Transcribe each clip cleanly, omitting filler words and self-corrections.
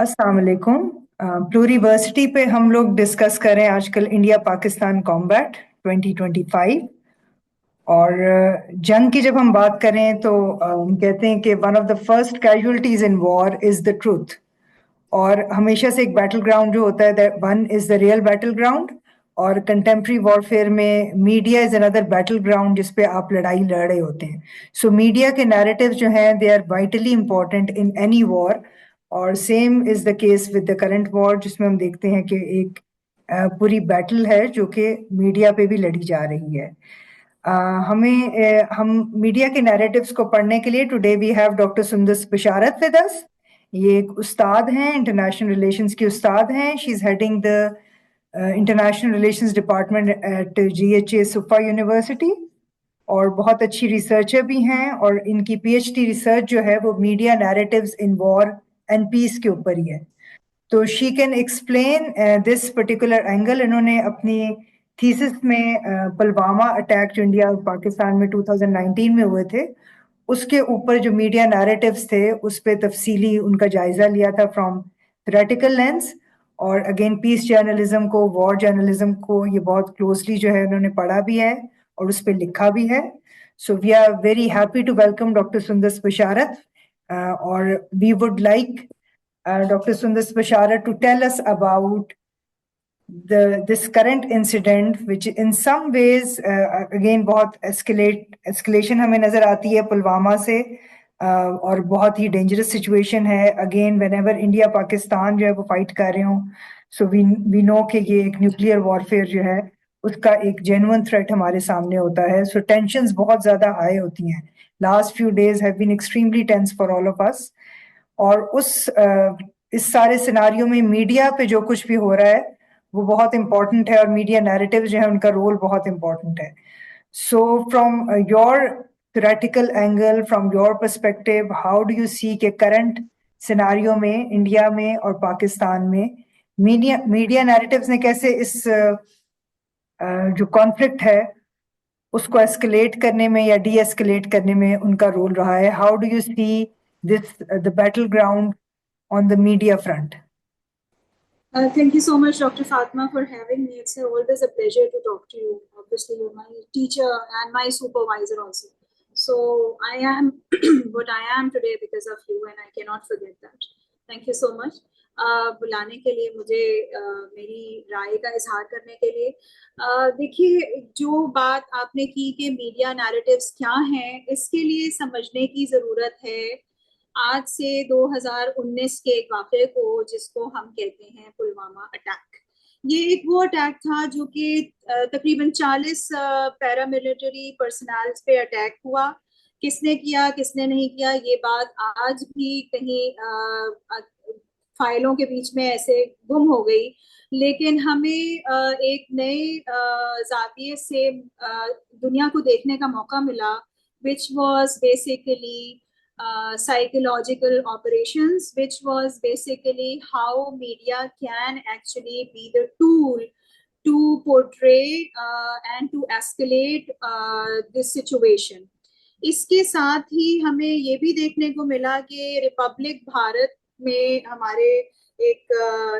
अस्सलाम वालेकुम। प्लूरिवर्सिटी पे हम लोग डिस्कस करें आजकल इंडिया पाकिस्तान कॉम्बैट 2025। और जंग की जब हम बात करें तो हम कहते हैं कि one of the first casualties in war is the truth. और हमेशा से एक बैटल ग्राउंड जो होता है that one is the real battle ground. और कंटेम्प्रेरी वॉरफेयर में media is another battle ground जिस पे आप लड़ाई लड़ रहे होते हैं। सो मीडिया के नैरेटिव जो हैं they are vitally important in any war. और same is the case with the current war जिसमें हम देखते हैं कि एक पूरी बैटल है जो कि मीडिया पे भी लड़ी जा रही है। हम मीडिया के नैरेटिव्स को पढ़ने के लिए today we have doctor Sundas Bisharat with us. ये एक उस्ताद हैं, इंटरनेशनल रिलेशंस की उस्ताद हैं। She is heading the international relations department at GHA Suffa university और बहुत अच्छी रिसर्चर भी हैं। और इनकी PhD रिसर्च जो है वो media narratives in war and peace के ऊपर ही है। तो she can explain this particular angle. इन्होंने अपनी थीसिस में पुलवामा अटैक जो इंडिया और पाकिस्तान में 2019 में हुए थे उसके ऊपर जो मीडिया नैरेटिव्स थे उस पर तफसीली उनका जायजा लिया था फ्रॉम थ्योरेटिकल लेंस। और अगेन पीस जर्नलिज्म को, वॉर जर्नलिज्म को ये बहुत क्लोजली जो है उन्होंने पढ़ा भी है और उस पर लिखा भी है। So we are very happy to welcome doctor Sundas Basharat. और we would like Dr. Sundas Bashara to tell us about this current incident, which in some ways again बहुत escalation हमें नजर आती है पुलवामा से। और बहुत ही डेंजरस सिचुएशन है अगेन whenever इंडिया पाकिस्तान जो है वो फाइट कर रहे हो। सो वी नो कि ये एक न्यूक्लियर वॉरफेयर जो है उसका एक जेन्युइन थ्रेट हमारे सामने होता है। सो टेंशंस बहुत ज्यादा हाई होती हैं। Last few days have been extremely tense for all of us. और इस सारे सिनारियों में मीडिया पे जो कुछ भी हो रहा है वो बहुत इंपॉर्टेंट है और मीडिया नैरेटिव जो है उनका रोल बहुत इंपॉर्टेंट है। So from your theoretical angle, from your perspective, how do you see के करंट सिनारियो में इंडिया में और पाकिस्तान में मीडिया नैरेटिव्स ने कैसे इस जो कॉन्फ्लिक्ट है उसको एस्केलेट करने में या डी एस्केलेट करने में उनका रोल रहा है? How do you see this the battle ground on the media front? Thank you so much, Dr. Fatma, for having me. It's always a pleasure to talk to you. Obviously, you're my teacher and my supervisor also. So I am what I am today because of you, and I cannot forget that. Thank you so much. बुलाने के लिए मुझे मेरी राय का इजहार करने के लिए। देखिए, जो बात आपने की कि मीडिया नैरेटिव्स क्या हैं, इसके लिए समझने की ज़रूरत है आज से 2019 के एक वाक़े को जिसको हम कहते हैं पुलवामा अटैक। ये एक वो अटैक था जो कि तकरीबन 40 पैरामिलिट्री पर्सनल्स पे अटैक हुआ। किसने किया किसने नहीं किया ये बात आज भी कहीं फाइलों के बीच में ऐसे गुम हो गई। लेकिन हमें एक नए जाविये से दुनिया को देखने का मौका मिला, which was basically psychological operations, which was basically how media can actually be the tool to portray and to escalate this situation. इसके साथ ही हमें ये भी देखने को मिला कि रिपब्लिक भारत में हमारे एक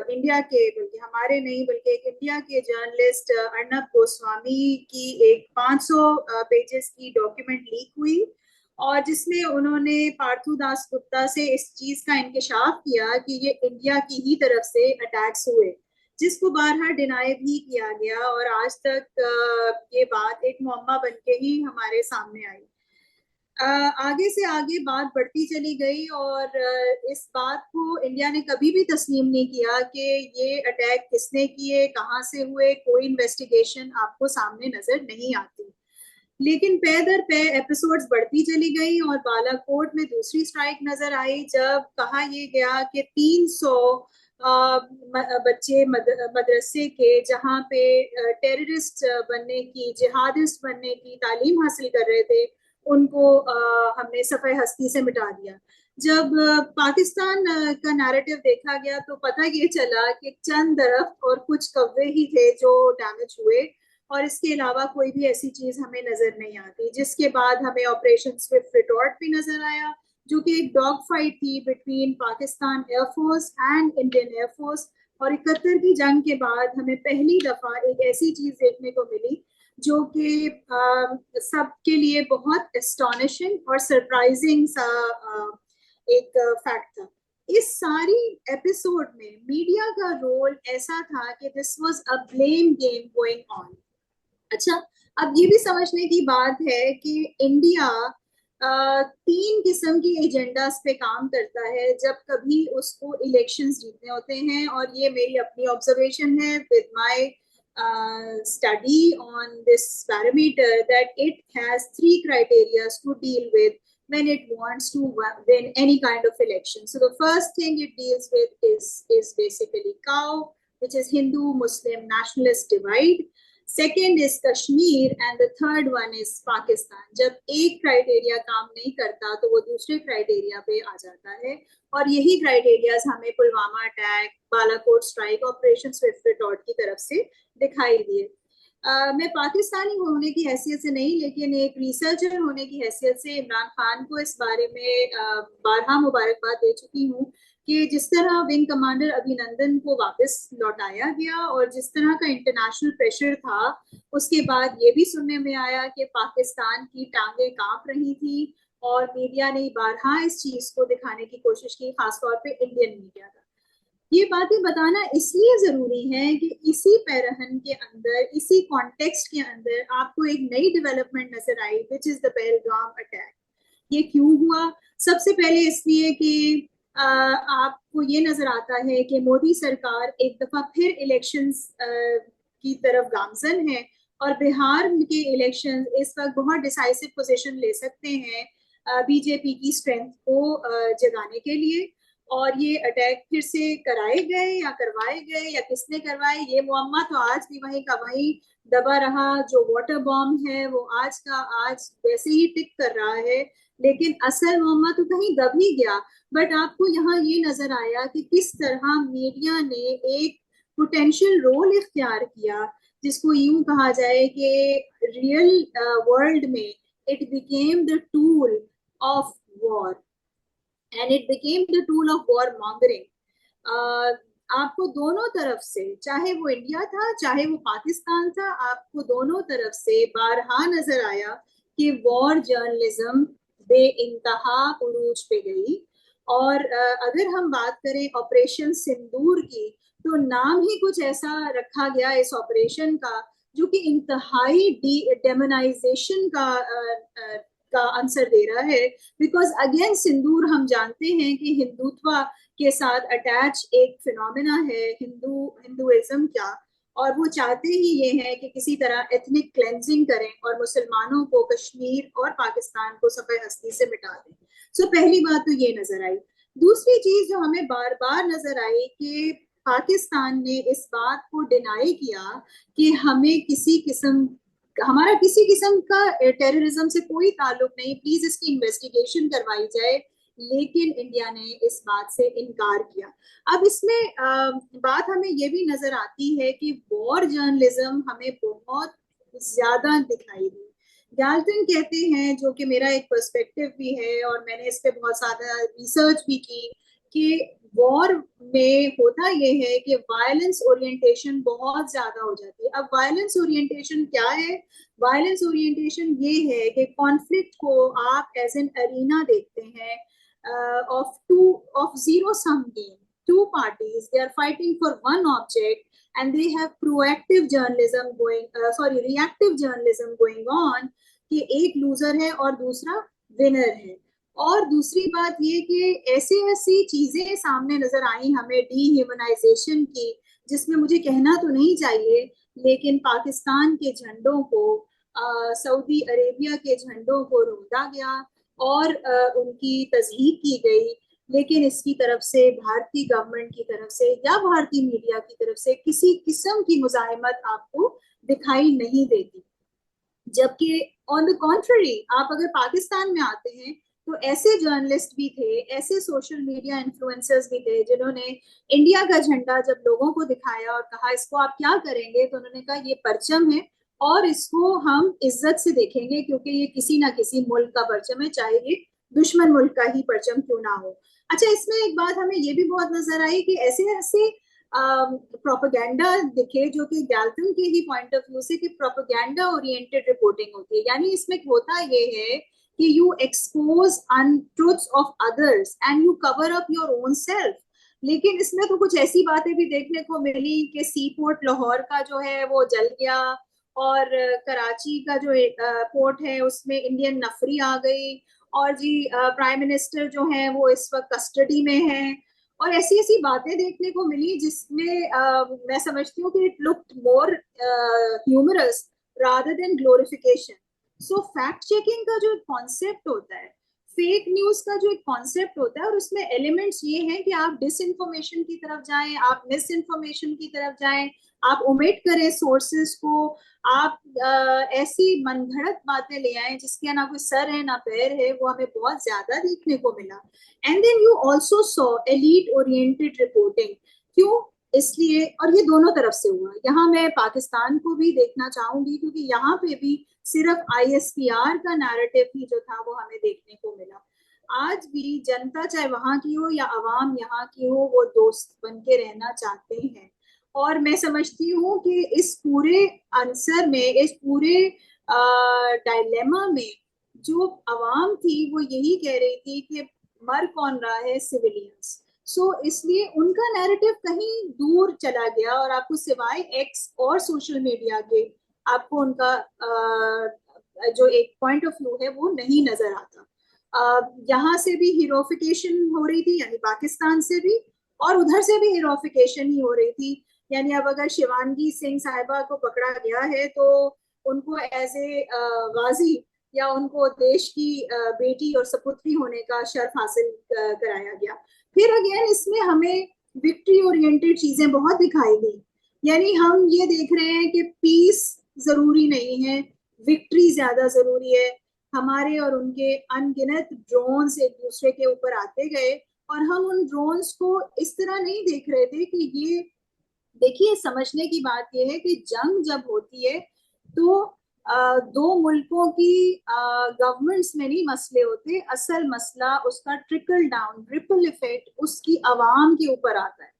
इंडिया के, बल्कि हमारे नहीं बल्कि एक इंडिया के जर्नलिस्ट अर्नब गोस्वामी की एक 500 पेजेस की डॉक्यूमेंट लीक हुई और जिसमें उन्होंने पार्थू दास गुप्ता से इस चीज का इंकशाफ किया कि ये इंडिया की ही तरफ से अटैक्स हुए, जिसको बारहा डिनाई भी किया गया और आज तक ये बात एक मुअम्मा बन के ही हमारे सामने आई। आगे से आगे बात बढ़ती चली गई और इस बात को इंडिया ने कभी भी तस्लीम नहीं किया कि ये अटैक किसने किए, कहाँ से हुए, कोई इन्वेस्टिगेशन आपको सामने नजर नहीं आती। लेकिन पे दर पे एपिसोड्स बढ़ती चली गई और बालाकोट में दूसरी स्ट्राइक नजर आई जब कहा यह गया कि 300 बच्चे मदरसे के जहां पे टेररिस्ट बनने की, जिहादिस्ट बनने की तालीम हासिल कर रहे थे, उनको हमने सफ़े हस्ती से मिटा दिया। जब पाकिस्तान का नैरेटिव देखा गया तो पता ये चला कि चंद दरख्त और कुछ कव्वे ही थे जो डैमेज हुए और इसके अलावा कोई भी ऐसी चीज हमें नजर नहीं आती। जिसके बाद हमें ऑपरेशन स्विफ्ट रिटॉर्ट भी नजर आया जो कि एक डॉग फाइट थी between Pakistan air force and Indian air force. और 71 की जंग के बाद हमें पहली दफा एक ऐसी चीज देखने को मिली जो कि सबके लिए बहुत एस्टॉनिशिंग और सरप्राइजिंग सा एक फैक्ट था। इस सारी एपिसोड में मीडिया का रोल ऐसा था कि this was a blame game going on. अच्छा, अब ये भी समझने की बात है कि इंडिया तीन किस्म की एजेंडास पे काम करता है जब कभी उसको इलेक्शंस जीतने होते हैं। और ये मेरी अपनी ऑब्जर्वेशन है with my study on this parameter that it has three criteria to deal with when it wants to win any kind of election. So the first thing it deals with is basically cow, which is Hindu Muslim nationalist divide. Second is Kashmir and the third one is Pakistan. जब एक criteria काम नहीं करता तो वो दूसरे criteria पे आ जाता है। और यही क्राइटेरियाज हमें Pulwama attack, Balakot strike, operation swift retort की तरफ से दिखाई दिए। मैं पाकिस्तानी होने की हैसियत से नहीं, लेकिन एक रिसर्चर होने की हैसियत से इमरान खान को इस बारे में बारहा मुबारकबाद दे चुकी हूँ कि जिस तरह विंग कमांडर अभिनंदन को वापस लौटाया गया और जिस तरह का इंटरनेशनल प्रेशर था, उसके बाद ये भी सुनने में आया कि पाकिस्तान की टांगें कांप रही थी और मीडिया ने बारहा इस चीज को दिखाने की कोशिश की, खासतौर पे इंडियन मीडिया का। ये बातें बताना इसलिए जरूरी है कि इसी पैरहन के अंदर, इसी कॉन्टेक्स्ट के अंदर आपको एक नई डेवलपमेंट नजर आई, which is the Pahalgam attack. ये क्यों हुआ? सबसे पहले इसलिए कि आपको ये नजर आता है कि मोदी सरकार एक दफा फिर इलेक्शंस की तरफ गामजन है और बिहार के इलेक्शन इस वक्त बहुत डिसाइसिव पोजीशन ले सकते हैं बीजेपी की स्ट्रेंथ को जगाने के लिए। और ये अटैक फिर से कराए गए या करवाए गए या किसने करवाए, ये मुअम्मा तो आज भी वहीं का वहीं दबा रहा। जो वाटर बॉम्ब है वो आज का आज वैसे ही टिक कर रहा है, लेकिन असल मुअम्मा तो कहीं दब ही गया। बट आपको यहाँ ये नजर आया कि किस तरह मीडिया ने एक पोटेंशियल रोल इख्तियार किया, जिसको यूं कहा जाए कि रियल वर्ल्ड में it became the tool of war and it became the tool of war mongering. आपको दोनों तरफ से, चाहे वो इंडिया था चाहे वो पाकिस्तान था, आपको दोनों तरफ से बारहा नजर आया कि वॉर जर्नलिज्म बे इंतहा उरूज पे गई। और अगर हम बात करें ऑपरेशन सिंदूर की, तो नाम ही कुछ ऐसा रखा गया इस ऑपरेशन का जो कि इंतहाई डेमोनाइजेशन का आंसर दे रहा है। बिकॉज अगेन सिंदूर हम जानते हैं कि हिंदुत्व के साथ अटैच एक फिनोमेना है, हिंदुइज्म का। और वो चाहते ही ये है कि किसी तरह एथनिक क्लेंजिंग करें और मुसलमानों को कश्मीर और पाकिस्तान को सफ़े हस्ती से मिटा दें। सो पहली बात तो ये नजर आई। दूसरी चीज जो हमें बार बार नजर आई कि पाकिस्तान ने इस बात को डिनाई किया कि हमारा किसी किस्म का टेररिज्म से कोई ताल्लुक नहीं, प्लीज इसकी इन्वेस्टिगेशन करवाई जाए। लेकिन इंडिया ने इस बात से इनकार किया। अब इसमें बात हमें ये भी नजर आती है कि वॉर जर्नलिज्म हमें बहुत ज्यादा दिखाई दी। गैल्टन कहते हैं, जो कि मेरा एक पर्सपेक्टिव भी है और मैंने इस पे बहुत ज्यादा रिसर्च भी की, कि वॉर में होता ये है कि वायलेंस ओरिएंटेशन बहुत ज्यादा हो जाती है। अब वायलेंस ओरिएंटेशन क्या है? वायलेंस ओरिएंटेशन ये है कि कॉन्फ्लिक्ट को आप एज एन अरीना देखते हैं of zero sum game. Two parties, they are fighting for one object and they have reactive journalism going on कि एक लूजर है और दूसरा विनर है। और दूसरी बात ये कि ऐसी ऐसी चीजें सामने नजर आई हमें डीह्यूमनाइजेशन की, जिसमें मुझे कहना तो नहीं चाहिए, लेकिन पाकिस्तान के झंडों को, सऊदी अरेबिया के झंडों को रोंदा गया और उनकी तज़हीक की गई। लेकिन इसकी तरफ से, भारतीय गवर्नमेंट की तरफ से या भारतीय मीडिया की तरफ से किसी किस्म की मुजाहिमत आपको दिखाई नहीं देती। जबकि ऑन द कॉन्ट्ररी, आप अगर पाकिस्तान में आते हैं तो ऐसे जर्नलिस्ट भी थे, ऐसे सोशल मीडिया इन्फ्लुएंसर्स भी थे, जिन्होंने इंडिया का झंडा जब लोगों को दिखाया और कहा इसको आप क्या करेंगे, तो उन्होंने कहा ये परचम है और इसको हम इज्जत से देखेंगे क्योंकि ये किसी ना किसी मुल्क का परचम है, चाहे ये दुश्मन मुल्क का ही परचम क्यों ना हो। अच्छा, इसमें एक बात हमें ये भी बहुत नजर आई कि ऐसे ऐसे प्रोपेगेंडा दिखे जो कि गैल्टन के ही पॉइंट ऑफ व्यू से कि प्रोपेगेंडा ओरिएंटेड रिपोर्टिंग होती है, यानी इसमें होता ये है कि you expose untruths of others and you cover up your own self. लेकिन इसमें तो कुछ ऐसी बातें भी देखने को मिली कि सी पोर्ट लाहौर का जो है वो जल गया, और कराची का जो पोर्ट है उसमें इंडियन नफरी आ गई, और जी प्राइम मिनिस्टर जो है वो इस वक्त कस्टडी में है, और ऐसी ऐसी बातें देखने को मिली जिसमें मैं समझती हूँ कि it looked more humorous rather than glorification. So fact checking का जो कॉन्सेप्ट होता है, फेक न्यूज का जो एक कॉन्सेप्ट होता है, और उसमें एलिमेंट्स ये हैं कि आप डिसइंफॉर्मेशन की तरफ जाएं, आप मिस इन्फॉर्मेशन की तरफ जाएं, आप ओमिट करें सोर्सेस को, आप ऐसी मनगढ़ंत बातें ले आए जिसके ना कोई सर है ना पैर है, वो हमें बहुत ज्यादा देखने को मिला। And then you also saw elite oriented reporting. क्यों? इसलिए, और ये दोनों तरफ से हुआ, यहाँ मैं पाकिस्तान को भी देखना चाहूंगी क्योंकि यहाँ पे भी सिर्फ आईएसपीआर का नैरेटिव ही जो था वो हमें देखने को मिला। आज भी जनता, चाहे वहां की हो या अवाम यहाँ की हो, वो दोस्त बन के रहना चाहते हैं। और मैं समझती हूँ कि इस पूरे आंसर में, इस पूरे डायलेमा में जो अवाम थी वो यही कह रही थी कि मर कौन रहा है, सिविलियंस। सो इसलिए उनका नैरेटिव कहीं दूर चला गया, और आपको सिवाय एक्स और सोशल मीडिया के आपको उनका जो एक पॉइंट ऑफ व्यू है वो नहीं नजर आता। यहाँ से भी हीरोफिकेशन हो रही थी, यानी पाकिस्तान से भी, और उधर से भी हीरोफिकेशन ही हो रही थी। यानी अब अगर शिवानगी सिंह साहिबा को पकड़ा गया है तो उनको एज ए गाजी, या उनको देश की बेटी और सपुत्री होने का शर्फ हासिल कराया गया। फिर अगेन इसमें हमें विक्ट्री ओरिएंटेड चीजें बहुत दिखाई गई। यानी हम ये देख रहे हैं कि पीस जरूरी नहीं है, विक्ट्री ज्यादा जरूरी है। हमारे और उनके अनगिनत ड्रोन्स एक दूसरे के ऊपर आते गए, और हम उन ड्रोन्स को इस तरह नहीं देख रहे थे कि ये, देखिए समझने की बात यह है कि जंग जब होती है तो दो मुल्कों की गवर्नमेंट्स में नहीं मसले होते, असल मसला उसका ट्रिकल डाउन रिपल इफेक्ट उसकी आवाम के ऊपर आता है,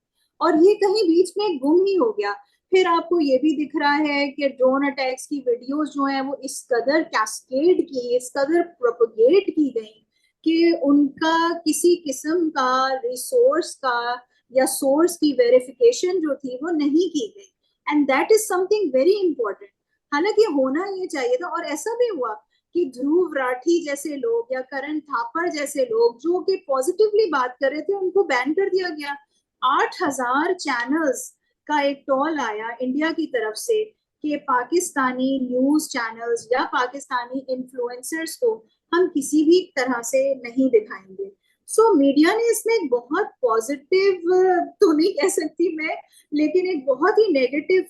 और ये कहीं बीच में गुम ही हो गया। फिर आपको ये भी दिख रहा है कि ड्रोन अटैक्स की वीडियोस जो है वो इस कदर कैस्केड की, इस कदर प्रोपोगेट की गई कि उनका किसी किस्म का रिसोर्स का या सोर्स की वेरिफिकेशन जो थी वो नहीं की गई, and that is something very important. हालांकि होना ये चाहिए था, और ऐसा भी हुआ कि ध्रुव राठी जैसे लोग या करण थापर जैसे लोग जो कि पॉजिटिवली बात कर रहे थे उनको बैन कर दिया गया। 8,000 चैनल्स का एक टॉल आया इंडिया की तरफ से कि पाकिस्तानी न्यूज चैनल्स या पाकिस्तानी इन्फ्लुएंसर्स को हम किसी भी तरह से नहीं दिखाएंगे। सो मीडिया ने इसमें एक बहुत पॉजिटिव, तो नहीं कह सकती मैं, लेकिन एक बहुत ही नेगेटिव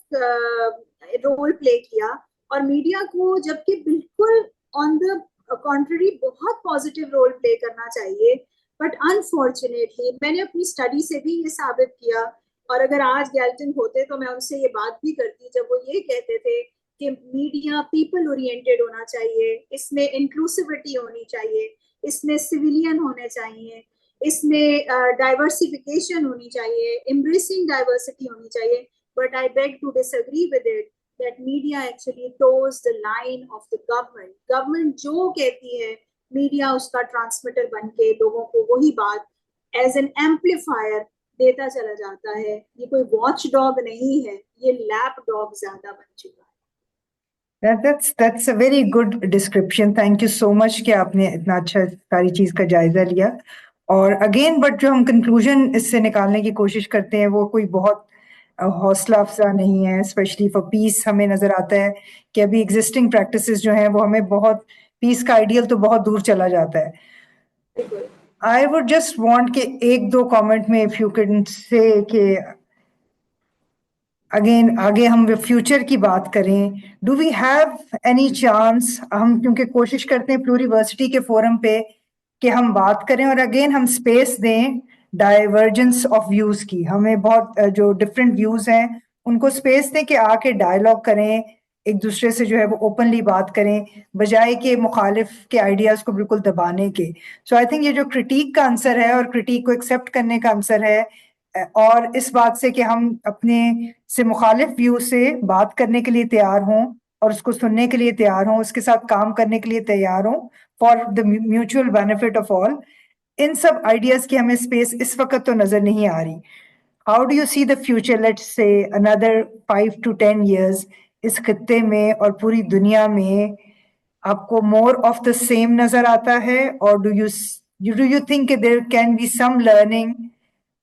रोल प्ले किया। और मीडिया को जबकि बिल्कुल ऑन द कॉन्ट्ररी बहुत पॉजिटिव रोल प्ले करना चाहिए, बट अनफॉर्चुनेटली मैंने अपनी स्टडी से भी ये साबित किया। और अगर आज गैल्टन होते तो मैं उनसे ये बात भी करती जब वो ये कहते थे कि मीडिया पीपल ओरिएंटेड होना चाहिए, इसमें इंक्लूसिविटी होनी चाहिए, इसमें सिविलियन होने चाहिए, इसमें डाइवर्सिफिकेशन होनी चाहिए, एम्ब्रेसिंग डाइवर्सिटी होनी चाहिए। But I beg to disagree with it that media actually toes the line of the government. Government जो कहती है मीडिया उसका ट्रांसमीटर बन के लोगों को वही बात एज एन एम्पलीफायर देता चला जाता है। ये कोई वॉच डॉग नहीं है, ये लैप डॉग ज्यादा बन चुका है। That's a very good description. Thank you so much कि आपने इतना अच्छा सारी चीज का जायजा लिया। और अगेन बट जो हम कंक्लूजन इससे निकालने की कोशिश करते हैं वो कोई बहुत हौसला अफजा नहीं है, स्पेशली फॉर पीस। हमें नजर आता है कि अभी एग्जिस्टिंग प्रैक्टिसेस जो हैं वो हमें बहुत, पीस का आइडियल तो बहुत दूर चला जाता है। आई वुड जस्ट वांट कि एक दो कमेंट में इफ यू कैन से कि अगेन आगे हम फ्यूचर की बात करें, do we have any chance, हम क्योंकि कोशिश करते हैं प्लूरिवर्सिटी के फोरम पे कि हम बात करें और अगेन हम स्पेस दें डाइवर्जेंस ऑफ व्यूज की। हमें बहुत जो डिफरेंट व्यूज हैं उनको स्पेस दें कि आके डायलॉग करें, एक दूसरे से जो है वो ओपनली बात करें, बजाय कि मुखालिफ के आइडियाज को बिल्कुल दबाने के। सो आई थिंक ये जो क्रिटिक का आंसर है और क्रिटिक को एक्सेप्ट करने का आंसर है, और इस बात से कि हम अपने से मुखालिफ व्यू से बात करने के लिए तैयार हों और उसको सुनने के लिए तैयार हों, उसके साथ काम करने के लिए तैयार हों for the mutual benefit of all. इन सब आइडियाज की हमें स्पेस इस वक्त तो नजर नहीं आ रही। How do you see the future, let's say another 5 to 10 years, इस खत्ते में और पूरी दुनिया में? आपको मोर ऑफ द सेम नजर आता है, और do you think there can be some learning?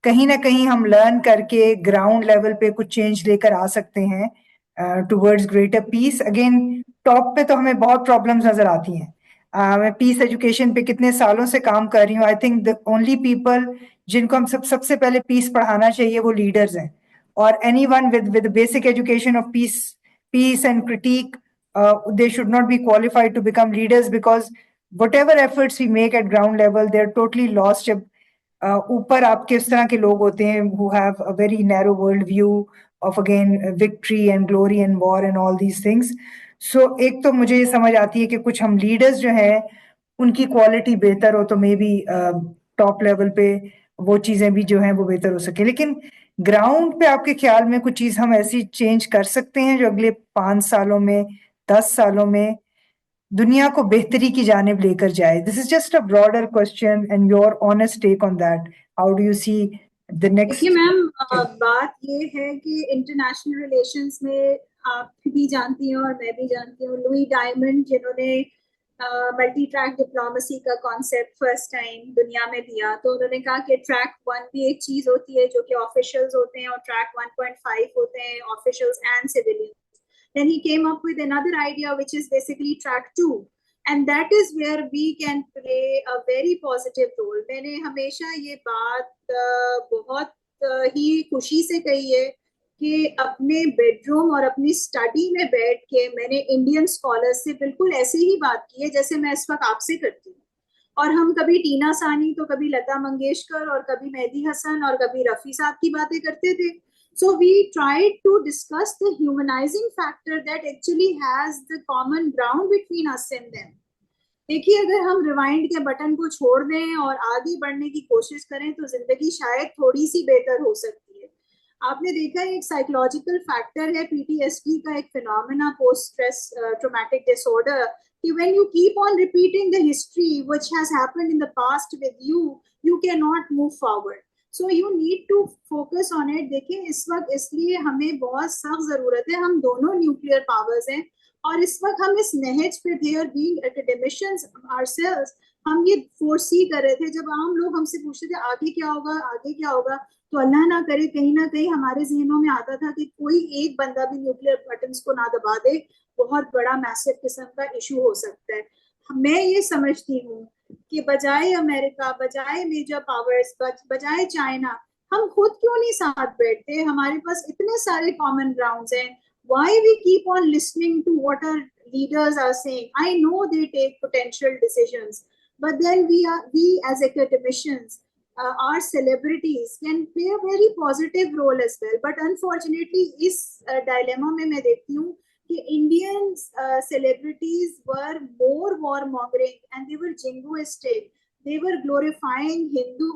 कहीं ना कहीं हम लर्न करके ग्राउंड लेवल पे कुछ चेंज लेकर आ सकते हैं towards greater peace. Again, top पे तो हमें बहुत प्रॉब्लम्स नजर आती हैं। मैं पीस एजुकेशन पे कितने सालों से काम कर रही हूँ। I think the only people जिनको हम सबसे पहले पीस पढ़ाना चाहिए वो लीडर्स हैं। और any one with basic education of peace and critic, they should not be qualified to become leaders, because whatever efforts we make at ground level, they're totally lost जब ऊपर आपके इस तरह के लोग होते हैं who have a very narrow world view of again victory and glory and war and all these things. So एक तो मुझे ये समझ आती है कि कुछ हम लीडर्स जो हैं उनकी क्वालिटी बेहतर हो तो मे बी टॉप लेवल पे वो चीजें भी जो हैं वो बेहतर हो सके। लेकिन ग्राउंड पे आपके ख्याल में कुछ चीज हम ऐसी चेंज कर सकते हैं जो अगले 5 सालों में, 10 सालों में दुनिया को बेहतरी की जानिब लेकर जाए? This is just a broader question and your honest take on that. How do you see the देखिए नेक्स्ट? मैम, बात ये है कि इंटरनेशनल रिलेशंस में आप भी जानती हैं और मैं भी जानती हूँ, लुई डायमंड जिन्होंने मल्टी ट्रैक डिप्लोमेसी का कॉन्सेप्ट फर्स्ट टाइम दुनिया में दिया, तो उन्होंने कहा कि ट्रैक 1 भी एक चीज होती है जो कि ऑफिशियल्स होते हैं, और ट्रैक 1.5 होते हैं officials and civilians. Then he came up with another idea, which is basically track 2. And that is where we can play a very positive role. मैंने हमेशा ये बात बहुत ही खुशी से कही है कि अपने बेडरूम और अपनी स्टडी में बैठ के मैंने इंडियन स्कॉलर्स से बिल्कुल ऐसे ही बात की है जैसे मैं इस वक्त आपसे करती हूँ। और हम कभी टीना सानी तो कभी लता मंगेशकर और कभी मेहदी हसन और कभी रफी साहब की बातें करते थे। So we tried to discuss the humanizing factor that actually has the common ground between us and them. देखिए, अगर हम रिवाइंड के बटन को छोड़ दें और आगे बढ़ने की कोशिश करें तो जिंदगी शायद थोड़ी सी बेहतर हो सकती है। आपने देखा एक साइकोलॉजिकल फैक्टर है पीटीएसडी का, एक phenomena, post stress traumatic disorder, कि when you keep on repeating the history which has happened in the past with you, you can not move forward. So you need to focus on it. देखिए, इस वक्त इसलिए हमें बहुत सख्त जरूरत है, हम दोनों न्यूक्लियर पावर्स हैं और इस वक्त हम इस नहज पे थे और बीइंग एकेडमिशियंस आवरसेल्व्स हम ये फोरसी कर रहे थे। जब आम लोग हमसे पूछते थे आगे क्या होगा, आगे क्या होगा, तो अल्लाह ना कहीं हमारे जहनों में आता था कि कोई एक बंदा भी न्यूक्लियर बटन्स को ना दबा दे, बहुत बड़ा मैसिव किस्म का इशू हो सकता है। मैं ये समझती हूँ कि बजाय अमेरिका, बजाय मेजर पावर्स, बजाय चाइना, हम खुद क्यों नहीं साथ बैठते? हमारे पास इतने सारे कॉमन ग्राउंड्स हैं। Why we keep on listening to what our leaders are saying? I know they take potential decisions, but then we as academicians, our celebrities can play a very positive role as well. But unfortunately, इस dilemma में मैं देखती हूँ कि Indian celebrities were more warmongering and they were jingoistic. They were glorifying Hindu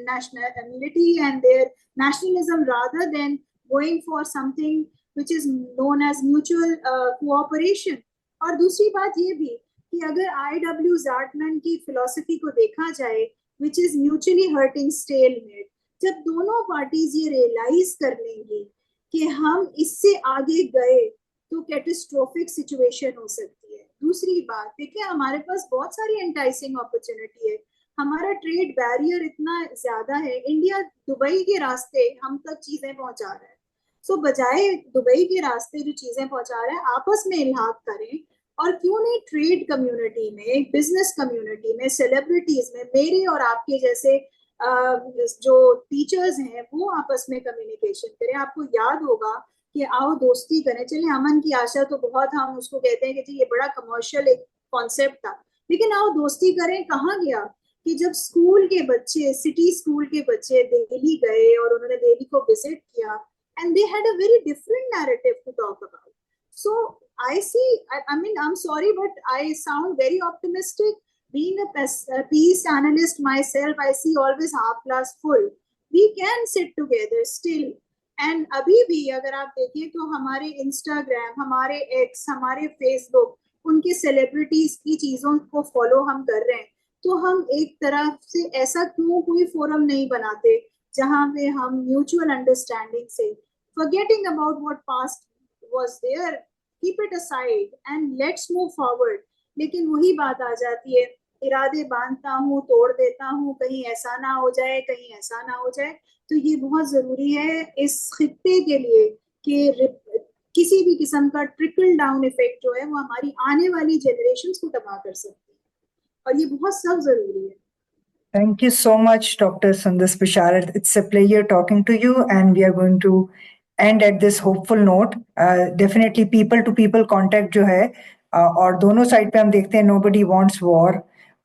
nationality and their nationalism rather than going for something which is known as mutual cooperation. और दूसरी बात ये भी कि अगर I.W. Zartman की फिलोसफी को देखा जाए, which is mutually hurting stalemate, जब दोनों पार्टीज ये रियलाइज कर लेंगी कि हम इससे आगे गए तो कैटेस्ट्रोफिक सिचुएशन हो सकती है। दूसरी बात देखिए, हमारे पास बहुत सारी एंटाइसिंग अपॉर्चुनिटी है, हमारा ट्रेड बैरियर इतना ज्यादा है, इंडिया दुबई के रास्ते हम तक चीजें पहुंचा रहा है। सो बजाय दुबई के रास्ते जो चीजें पहुंचा रहा है, आपस में इल्हाक करें, और क्यों नहीं ट्रेड कम्युनिटी में, बिजनेस कम्युनिटी में, सेलिब्रिटीज में, मेरे और आपके जैसे जो टीचर्स हैं वो आपस में कम्युनिकेशन करें। आपको याद होगा कि आओ दोस्ती करें, चलिए अमन की आशा तो बहुत हम उसको कहते हैं कि जी ये बड़ा कमर्शियल एक कॉन्सेप्ट था, लेकिन आओ दोस्ती करें कहाँ गया? कि जब स्कूल के बच्चे, सिटी स्कूल के बच्चे दिल्ली गए और उन्होंने दिल्ली को विजिट किया, and they had a very different narrative to talk about. So I see, I mean, I'm sorry, but I sound very optimistic. Being a peace analyst myself, I see always half glass full. We can sit together still. And अभी भी अगर आप देखें तो हमारे Instagram, हमारे x, हमारे Facebook, उनके सेलिब्रिटीज की चीजों को फॉलो हम कर रहे हैं, तो हम एक तरफ से ऐसा क्यों कोई फोरम नहीं बनाते जहां पे हम म्यूचुअल अंडरस्टैंडिंग से, forgetting about what past was there, keep it aside and let's move forward. लेकिन वही बात आ जाती है, इरादे बांधता हूँ, तोड़ देता हूँ, कहीं ऐसा ना हो जाए, कहीं ऐसा ना हो जाए। तो ये बहुत जरूरी है इस खित्ते के लिए कि किसी भी किस्म का ट्रिकल डाउन इफेक्ट जो है वो हमारी आने वाली जनरेशंस को तबाह कर सकती है, और ये बहुत सब जरूरी है। Thank you so much, Dr. Sundar Bisharat. It's a pleasure talking to you, and we are going to end at this hopeful note. Definitely people to people contact जो है, और दोनों साइड पे हम देखते हैं nobody wants war.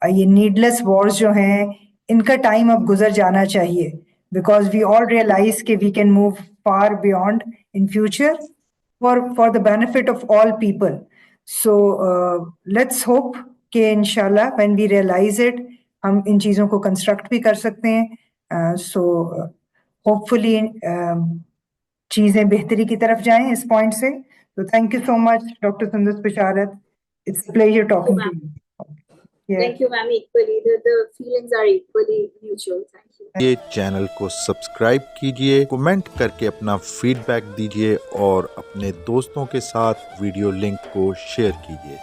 ये needless wars जो हैं, इनका टाइम अब गुजर जाना चाहिए, because we all realize कि we can move far beyond in future for the benefit of all people. So let's hope कि inshallah when we realize it, हम इन चीजों को कंस्ट्रक्ट भी कर सकते हैं। सो होपफुली चीजें बेहतरी की तरफ जाएं इस पॉइंट से। तो thank you so much doctor Sundar Basharat, it's pleasure talking to you. Thank you, ma'am. Equally, the feelings are equally mutual. Thank you. ये चैनल को सब्सक्राइब कीजिए, कमेंट करके अपना फीडबैक दीजिए और अपने दोस्तों के साथ वीडियो लिंक को शेयर कीजिए।